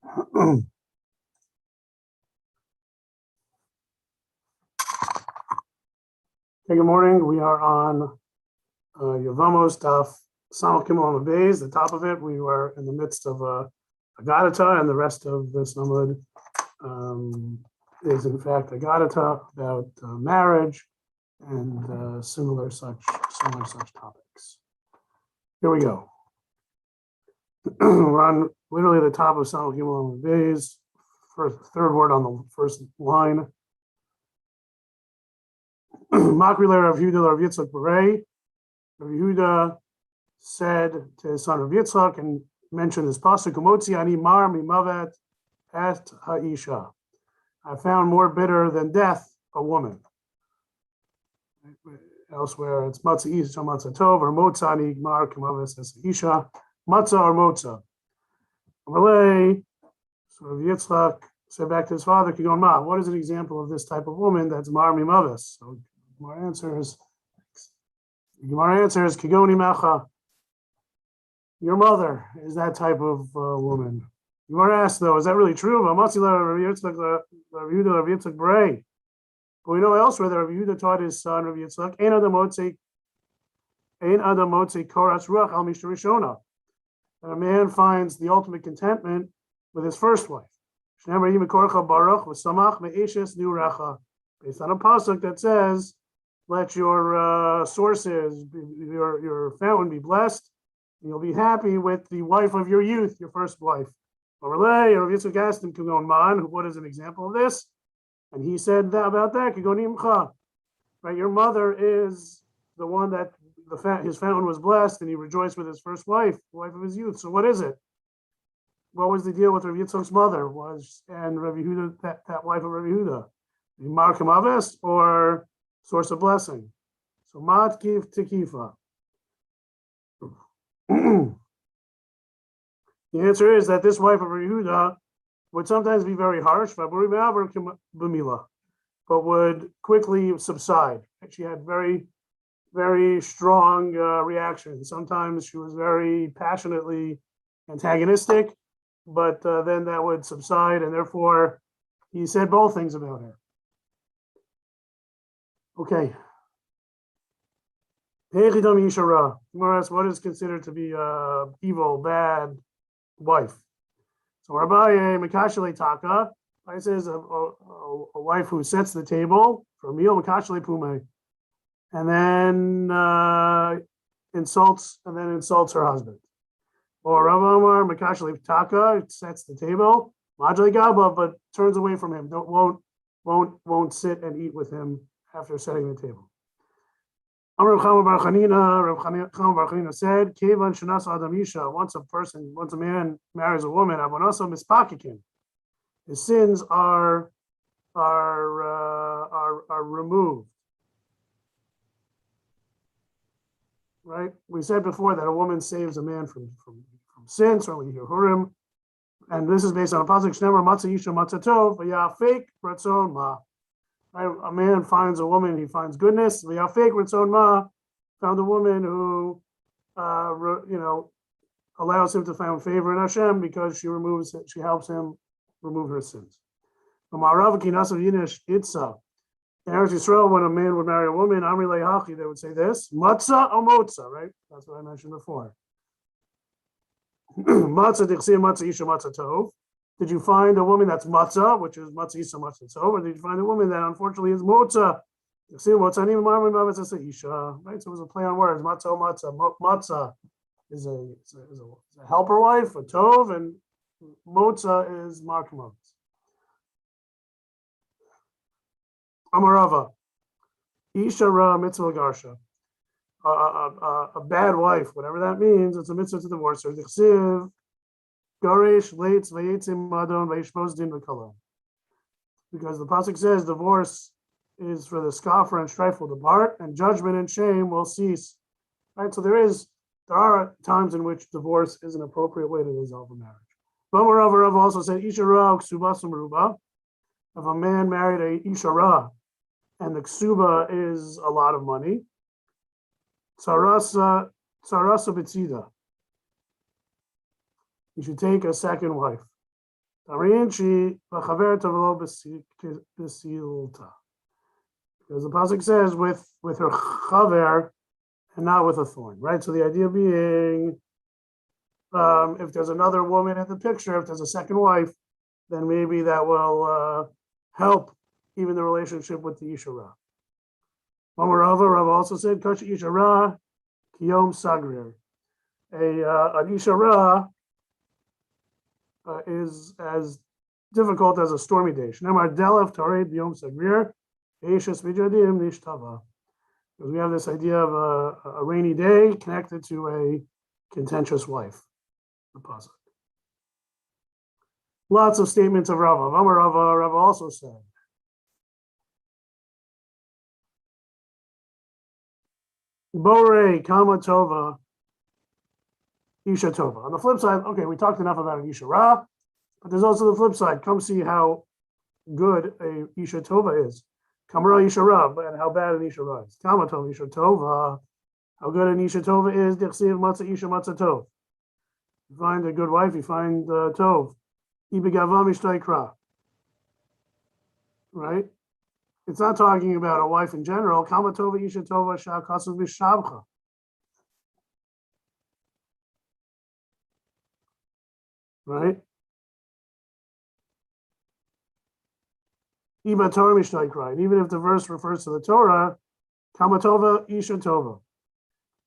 Hey, good morning. We are on Yevamot Daf Hashavua Yevamot. The top of it, we were in the midst of Agadata, and the rest of this Namud is in fact Agadata about marriage and similar such topics. Here we go. We're on literally the top of Hashavua Yevamot, first third word on the first line. Makrile Rav Yehuda Rav Yitzchak Berei. Rav Yehuda said to his son Rav Yitzchak and mentioned this pasuk, "Umotzi ani mar mimavet et ha'isha." I found more bitter than death a woman. Elsewhere, it's matzah isha matzah tov, or motza ani mar mimavet es isha, matzah or motza. Relay. So Rav Yitzchak said back to his father, "Kigon ma, what is an example of this type of woman that's mar mimaves?" So my answer is Kigoni Mecha. Your mother is that type of woman. You want to ask though, is that really true? But we know elsewhere that Rav Yehuda taught his son Rav Yitzchak, Ein adam motzi koras ruach al mishta rishona. That a man finds the ultimate contentment with his first wife. Based on a pasuk that says, let your sources, your fountain be blessed, and you'll be happy with the wife of your youth, your first wife. Rav Yitzchak asked him, what is an example of this? And he said about that, right? Your mother is the one that his fountain was blessed, and he rejoiced with his first wife, the wife of his youth. So what is it? What was the deal with Rav Yitzchak's mother? And Rav Yehuda, that wife of Rav Yehuda, the Markham Aves or source of blessing? So Matkiv Tekifa. The answer is that this wife of Rav Yehuda would sometimes be very harsh, but would quickly subside. She had very, very strong reactions. Sometimes she was very passionately antagonistic, but then that would subside, and therefore he said both things about her. Okay. What is considered to be a evil, bad wife? So Rabbi Makashale Taka, I says a wife who sets the table for a meal, Makashale Pume, and then insults her husband. Or Rav Amar Makashale Taka sets the table, Majali Gaba, but turns away from him. Won't sit and eat with him after setting the table. Rav Chama Bar Chanina said, "Kevan shenas adam isha." Once a man marries a woman, avonasa mispakikin. His sins are removed. Right? We said before that a woman saves a man from sin, certainly Yehurim, and this is based on a pasuk shneimar matzah isha matzah tov v'yafek ratzon ma. A man finds a woman, he finds goodness. V'yafek ratzon ma, found a woman who, allows him to find favor in Hashem because she helps him remove her sins. In Eretz Yisrael, when a man would marry a woman, Amri Lehachi, they would say this: matzah or motza, right? That's what I mentioned before. Matzah dichsir matzah isha matzah tov. Did you find a woman that's matzah, which is matzah isha matzah tov, or did you find a woman that unfortunately is motza? Right, so it was a play on words. Matzah, matzah. Matzah is a helper wife, a tov, and motza is markamot. Amarava, isha ra mitzvah garsha. A bad wife, whatever that means, it's a mitzvah to divorce her. Dichsiv garesh leitz veyitzim madon veishpos din v'kalam. Because the pasuk says divorce is for the scoffer, and strife will depart, and judgment and shame will cease. Right? So there are times in which divorce is an appropriate way to resolve a marriage. Rav also said, Isha ra ksubasum ruba. If a man married a Isha ra, and the ksuba is a lot of money, Sarasa Bitsida. You should take a second wife. Tarianchi v'chaverta v'lo b'silta. Because the pasuk says with her chaver and not with a thorn, right? So the idea being, if there's another woman in the picture, if there's a second wife, then maybe that will help even the relationship with the Isha Ra. Rava also said, Kash Isha Ra, Kiyom Sagrir. An Isha Ra is as difficult as a stormy day. Shnemar Delav Tared Yom Sagrir, Eishes Vijadim Nishtava. Because we have this idea of a rainy day connected to a contentious wife. The pasuk. Lots of statements of Rava. Rava also said, Bore Kama Tova, Isha Tova. On the flip side, okay, we talked enough about an Isha Ra, but there's also the flip side. Come see how good a Isha Tova is. Kamara Isha Ra, and how bad an Isha Ra is. Kama Tova, Isha Tova. How good an Isha Tova is. Dichsiv Matzah Isha Matzah Tov. You find a good wife, you find Tov. Ibegava Mishtaikra. Right? It's not talking about a wife in general. Kama Tova Isha Tova Sha'akasav Mishabcha. Right? Iba Torah Mishtaikra. And even if the verse refers to the Torah, Kama Tova Isha Tova.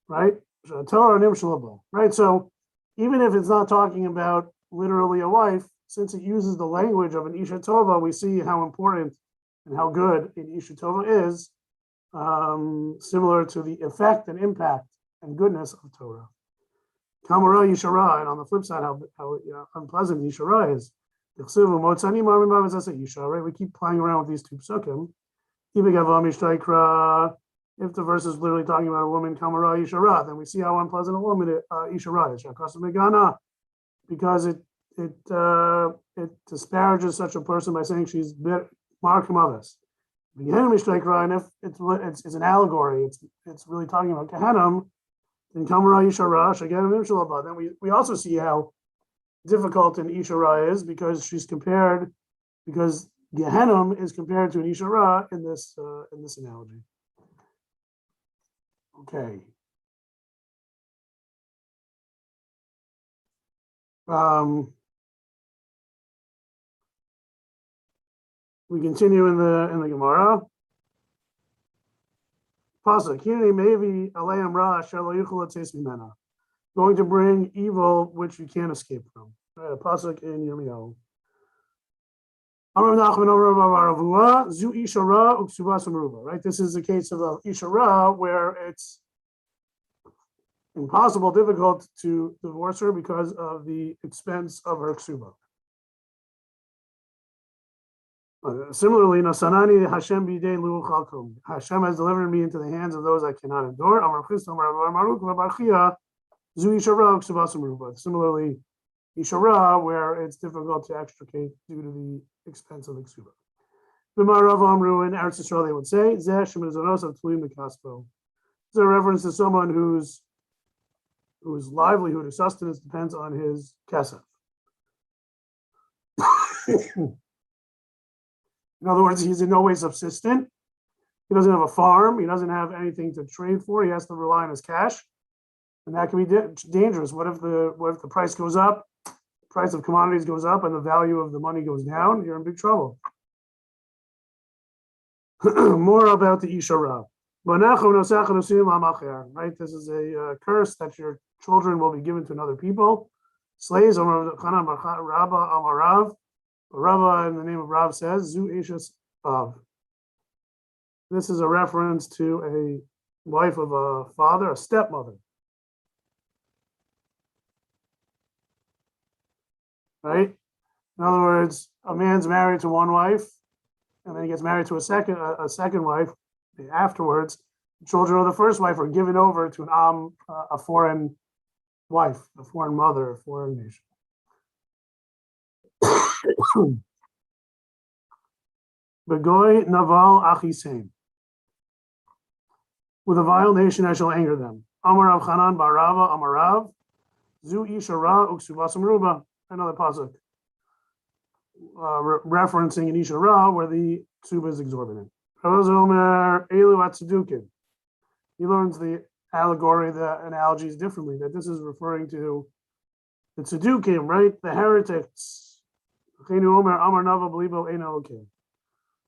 Right? Torah Nimshalaba. Right? So even if it's not talking about literally a wife, since it uses the language of an Isha Tova, we see how important and how good an Isha Tova is, similar to the effect and impact and goodness of Torah. Kamara Yishara, and on the flip side, how unpleasant Yishara is. Right? We keep playing around with these two psukim. If the verse is literally talking about a woman, Kamara Yishara, then we see how unpleasant a woman Yishara is. Because it disparages such a person by saying she's Markham of us. And if it's an allegory, it's really talking about Gehenna, then Kamara Yishara, then we also see how difficult an Ishara is because Gehenna is compared to an Ishara in this analogy. Okay. We continue in the Gemara. Pasuk, maybe alayim ra asher lo yuchol latzeis mimena. Going to bring evil which you can't escape from. Pasuk in Yirmiyahu. Right, this is the case of the Isha Ra where it's impossible, difficult to divorce her because of the expense of her ksuba. Similarly, Nasanani Hashem bidei lu chalkum. Hashem has delivered me into the hands of those I cannot endure. Similarly, Ishara, where it's difficult to extricate due to the expense of the ksuba. B'marav Amru in Eretz Yisrael, they would say, Zeh shemizonos of tluim b'kaspo. It's a reference to someone whose livelihood or sustenance depends on his kesef. In other words, he's in no way subsistent. He doesn't have a farm. He doesn't have anything to trade for. He has to rely on his cash, and that can be dangerous. What if the price goes up, the price of commodities goes up, and the value of the money goes down? You're in big trouble. More about the Isha Ra. Right, this is a curse that your children will be given to another people. Slaves, Rava in the name of Rav says, Zu Ishas Av. This is a reference to a wife of a father, a stepmother. Right? In other words, a man's married to one wife, and then he gets married to a second wife. Afterwards, the children of the first wife are given over to a foreign wife, a foreign mother, a foreign nation. Begoy Naval Achisem. With a vile nation I shall anger them. Amarav Chanan Barava Amarav Zu Isha Ra Uksubasam Ruba. Another pasuk. referencing an Isha Ra where the ksuba is exorbitant. Omer Elu Atsudukin. He learns the allegory, the analogies differently, that this is referring to the Tzedukim, right? The heretics.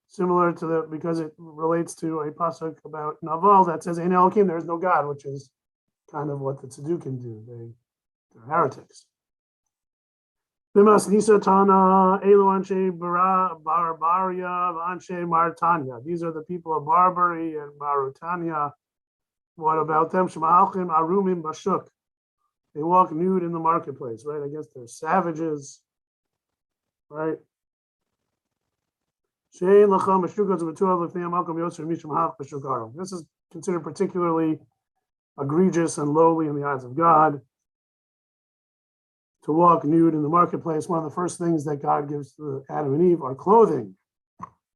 Similar to the, because it relates to a pasuk about Naval that says Ein Elokim, there is no God, which is kind of what the Tzedukim do. They're heretics. Bimas Nisatana, Elu Anshe Barbaria, Anshe Martanya. These are the people of Barbary and Mauritania. What about them? Shema'alchim Arumim Bashuk. They walk nude in the marketplace, right? I guess they're savages, right? This is considered particularly egregious and lowly in the eyes of God to walk nude in the marketplace. One of the first things that God gives to Adam and Eve are clothing.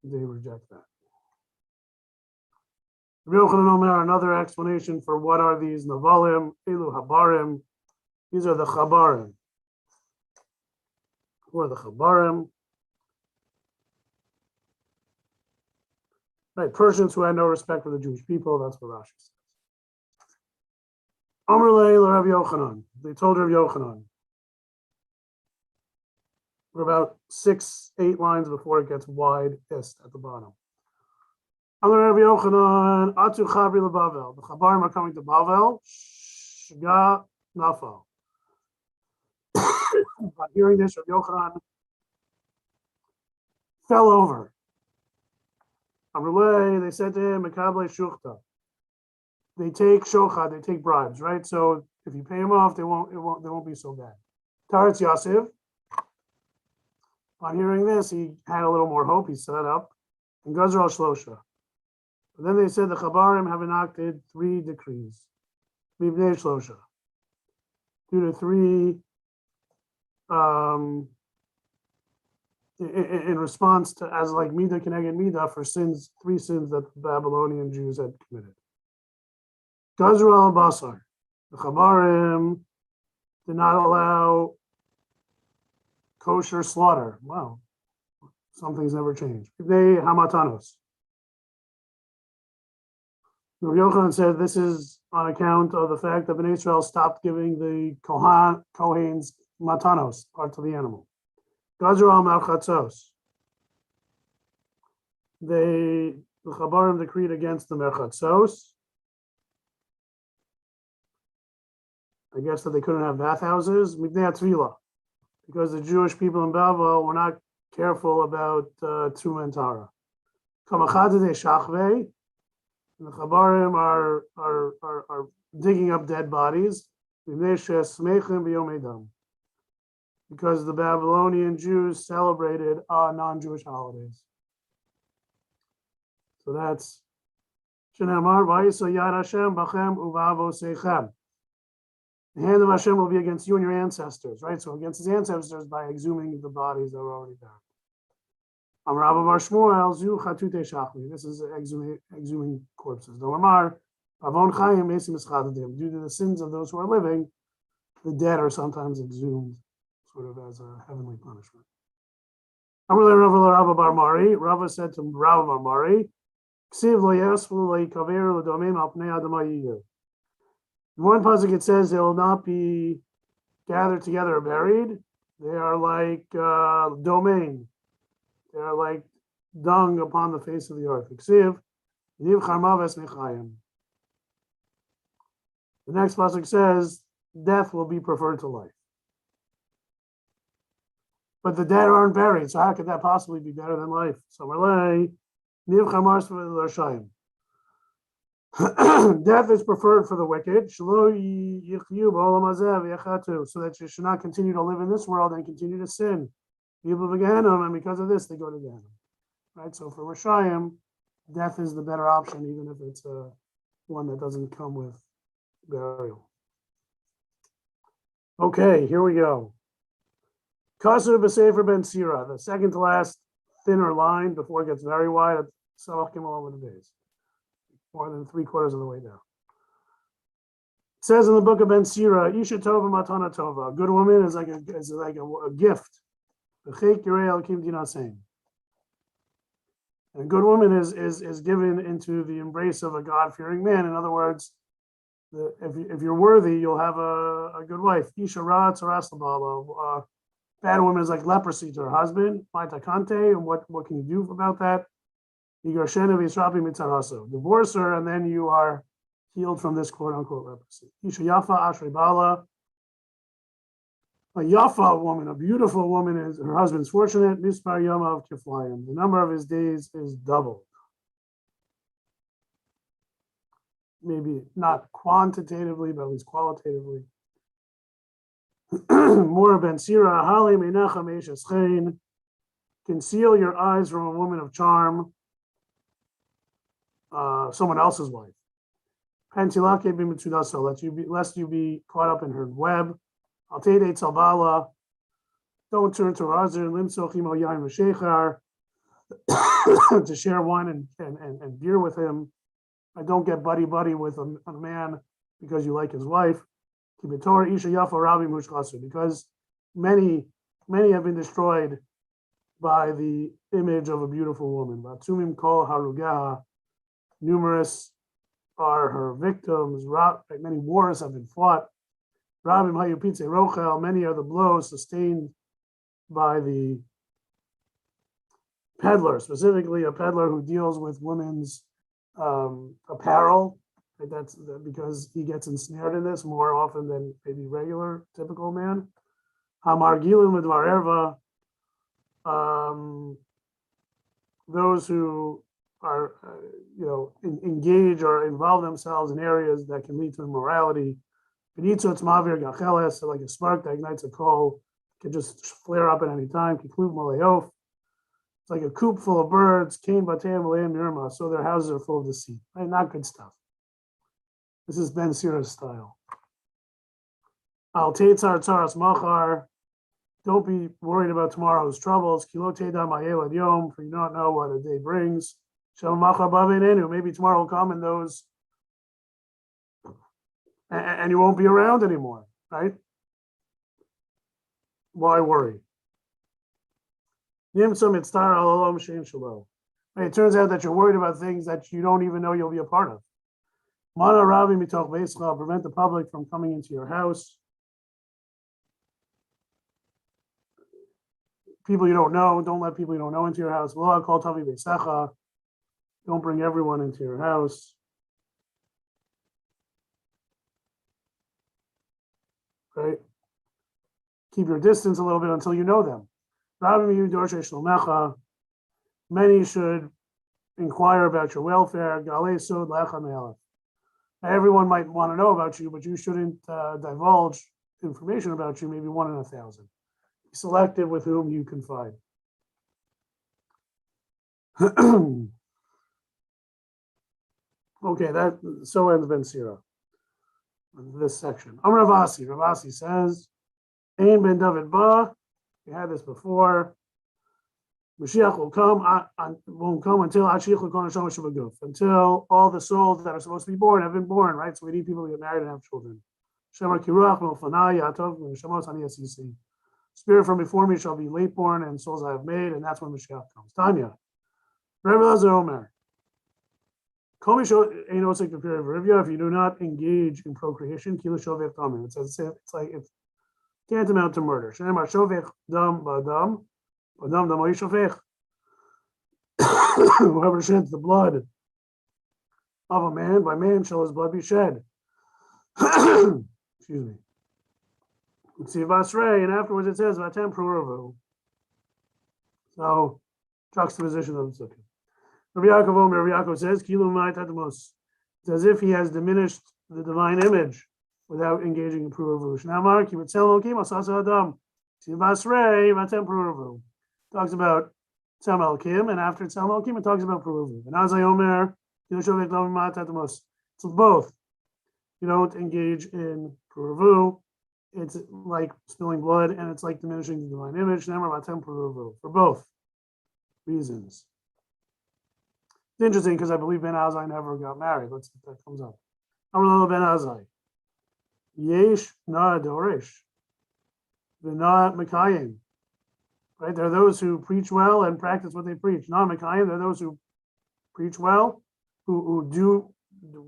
They reject that. Another explanation for what are these Navalim, Elu Habarim. These are the Chabarim. Who are the Chabarim? Right, Persians who had no respect for the Jewish people. That's what Rashi says. Amrlei Rav Yochanan. They told Rav Yochanan. We're about 6-8 lines before it gets widest at the bottom. Amr Rav Yochanan, Atu Chabri LeBavel. The Chabarim are coming to Bavel. Shga Nafal. Upon hearing this, Rav Yochanan fell over. Amrulay, they said to him, Mekable Shuchta. They take shochad, they take bribes, right? So if you pay them off, they won't be so bad. Taretz Yosef. On hearing this, he had a little more hope. He set up and Gazar al Shlosha. But then they said the Chabarim have enacted 3 decrees. Mibnei Shlosha. Due to 3 in response to, as like Mida Keneged Mida, for 3 sins that the Babylonian Jews had committed. Gazru al Basar. The Chabarim did not allow kosher slaughter. Wow. Something's never changed. They Hamatanos. Rav Yochanan said this is on account of the fact that Bnei Israel stopped giving the Kohanes matanos, parts of the animal. Gazru al Merchatzos. The Chabarim decreed against the Merchatzos. I guess that they couldn't have bathhouses. Mibnei Tefillah, because the Jewish people in Babel were not careful about Tumah and Tara. Kamachadeh Shachvei. The Chabarim are digging up dead bodies because the Babylonian Jews celebrated non-Jewish holidays. So that's Shenamar Yad Hashem Bachem Uvavo Seichem. The hand of Hashem will be against you and your ancestors, right? So against his ancestors by exhuming the bodies that were already there. This is exhuming corpses. Due to the sins of those who are living, the dead are sometimes exhumed, sort of as a heavenly punishment. Rava said to Rava bar Mari, in one pasuk it says they will not be gathered together or buried. They are like domain. They are like dung upon the face of the earth. The next pasuk says, death will be preferred to life. But the dead aren't buried, so how could that possibly be better than life? So death is preferred for the wicked, so that you should not continue to live in this world and continue to sin. People begin them, and because of this, they go to Gehenna. Right? So for Rishayim, death is the better option, even if it's one that doesn't come with burial. Okay, here we go. Kasur b'Sefer ben Sira, the second to last thinner line before it gets very wide at Salach Gimel over the days. More than 3/4 of the way down. It says in the book of Ben Sira, Isha Tova Matana Tova. A good woman is like a gift. V'chek Yirei Elokim Dinasein. A good woman is given into the embrace of a God-fearing man. In other words, if you're worthy, you'll have a good wife. Isha Ra Tzaras Labala. Bad woman is like leprosy to her husband. And what can you do about that? Divorce her, and then you are healed from this quote unquote leprosy. Isha Yafa Ashri Bala. A Yafa woman, a beautiful woman, is her husband's fortunate. Mispar Yamav Kiflayim. The number of his days is doubled. Maybe not quantitatively, but at least qualitatively. More Ben Sira, Hali Menachem Eshes Chen. Conceal your eyes from a woman of charm, someone else's wife. Pentilake Bimutudasa, lest you be caught up in her web. Altede Tzalbala, don't turn to Razir, Limsochimo Yain V'Shechar, to share wine and beer with him. I don't get buddy with a man because you like his wife. Kibitor Isha Yafa Rabbi Mushkasu, because many have been destroyed by the image of a beautiful woman. Batumim Kol Harugaha, numerous are her victims. Many wars have been fought. Rabim Hayupitze Rochel, many are the blows sustained by the peddler, specifically a peddler who deals with women's apparel. That's because he gets ensnared in this more often than maybe regular, typical man. Hamar Gilin with Marerva, those who are, engage or involve themselves in areas that can lead to immorality. Benitzot Mavir Gacheles, like a spark that ignites a coal, can just flare up at any time. Kikluv Malayof. It's like a coop full of birds. Cain Batem Malayim Nirma, so their houses are full of deceit. Right? Not good stuff. This is Ben Sira's style. Al Teitzar Tzaras Machar. Don't be worried about tomorrow's troubles. Kilo Teda Mayel Yom, for you don't know what a day brings. Shem Machar Bavinenu. Maybe tomorrow will come and those, and you won't be around anymore, right? Why worry? It turns out that you're worried about things that you don't even know you'll be a part of. Mana Ravi mitoch veischa, prevent the public from coming into your house. People you don't know, don't let people you don't know into your house. Lo kol tavi beisecha, don't bring everyone into your house. Right? Keep your distance a little bit until you know them. Many should inquire about your welfare. Everyone might want to know about you, but you shouldn't divulge information about you, maybe 1 in 1,000. Be selective with whom you confide. Okay, so ends Ben Sira. This section. Ravasi says, Ein ben David Ba. We had this before. Mashiach won't come until all the souls that are supposed to be born have been born, right? So we need people to get married and have children. Spirit from before me shall be late born, and souls I have made, and that's when Mashiach comes. Tanya. Rebbe Lazar Omer. If you do not engage in procreation, it says it's like it's tantamount to murder. Whoever sheds the blood of a man, by man shall his blood be shed. Excuse me. And afterwards it says, so, juxtaposition of the sukkah. Rabbi Yaakov says, it's as if he has diminished the divine image without engaging in Puruvu. Talks about Tzem Elkim, and after Tzem Elkim, it talks about Puruvu. And as I Omer, it's both. You don't engage in Puruvu, it's like spilling blood, and it's like diminishing the divine image. For both reasons. It's interesting because I believe Ben Azai never got married. Let's see if that comes up. Amar Ben Azai. Yesh na dorish. V'na mekayim. right? There are those who preach well and practice what they preach. Non-Mekayim, there are those who preach well, who do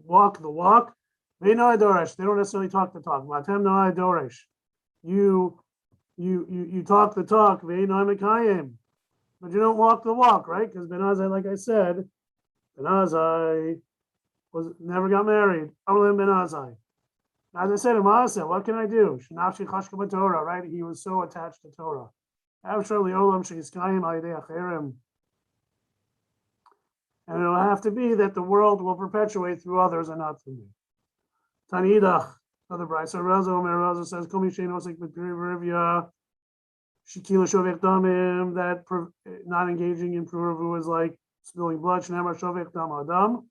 walk the walk. They know Doresh. They don't necessarily talk the talk. Matem no Doresh. You talk the talk. They know Mekayim, but you don't walk the walk, right? Because Ben Azai, like I said, Ben Azai never got married. Amrlim Ben Azai. As I said in Maaseh, what can I do? Shenafshi chashka b'Torah, right? He was so attached to Torah. And it'll have to be that the world will perpetuate through others and not through me. Tanidach, another brayso. Razo says, "Komi shein osik b'pirivya shikila shovech damim." That not engaging in pruruvu is like spilling blood. Shnamar shovech dam adam.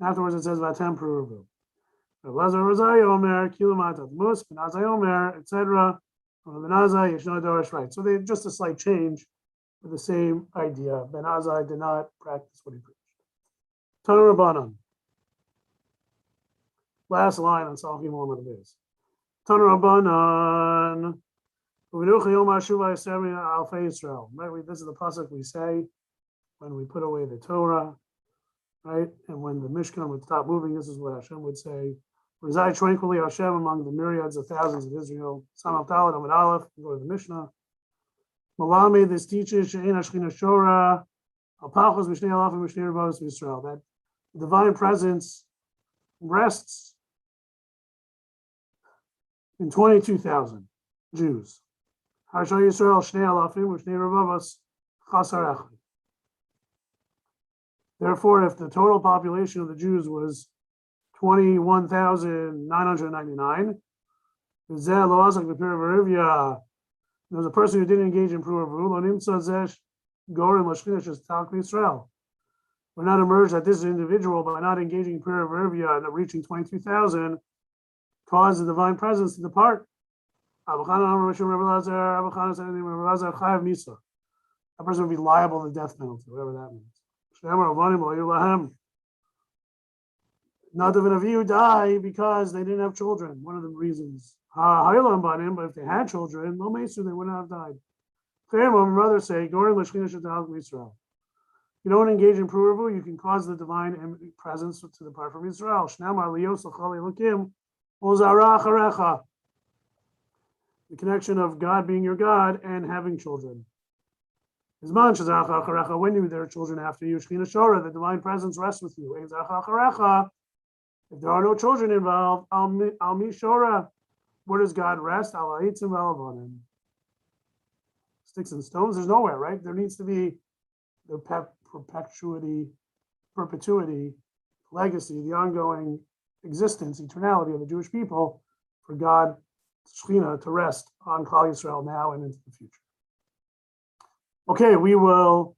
Afterwards, it says vatem pruruvu. Razo Razayo Omer kilumatat mus benazai Omer etc. Benazai yeshna dorish, right. So they just a slight change with the same idea. Ben Azai did not practice what he preached. Tana Rabbanan. Last line on Salchim Omer is Tana Rabbanan. Right, this is the pasuk we say when we put away the Torah, right? And when the Mishkan would stop moving, this is what Hashem would say: "Reside tranquilly, Hashem, among the myriads of thousands of Israel." Samach Dalet Amud Aleph. Go to the Mishnah. Malame, this teaches She'ein Hashchina Shora Alpachos Mishnei Alafim Mishnei Rebos Yisrael, that the divine presence rests in 22,000 Jews. Hashem Yisrael Shnei Alafim Mishnei Rebos Chasar Echad. Therefore, if the total population of the Jews was 21,999, there was a person who didn't engage in pruruvu. We're not emerged that this individual, by not engaging in pruruvu and reaching 22,000, caused the divine presence to depart. That person would be liable to the death penalty, whatever that means. Nadav and Avihu die because they didn't have children. One of the reasons. But if they had children, no mesu, they wouldn't have died. My mother say, you don't engage in pruruvu, you can cause the divine presence to depart from Israel. The connection of God being your God and having children. When there are children after you, the divine presence rests with you. If there are no children involved, where does God rest? Sticks and stones, there's nowhere, right? There needs to be the perpetuity, legacy, the ongoing existence, eternality of the Jewish people for God, Shekhinah, to rest on Klal Yisrael now and into the future. Okay, we will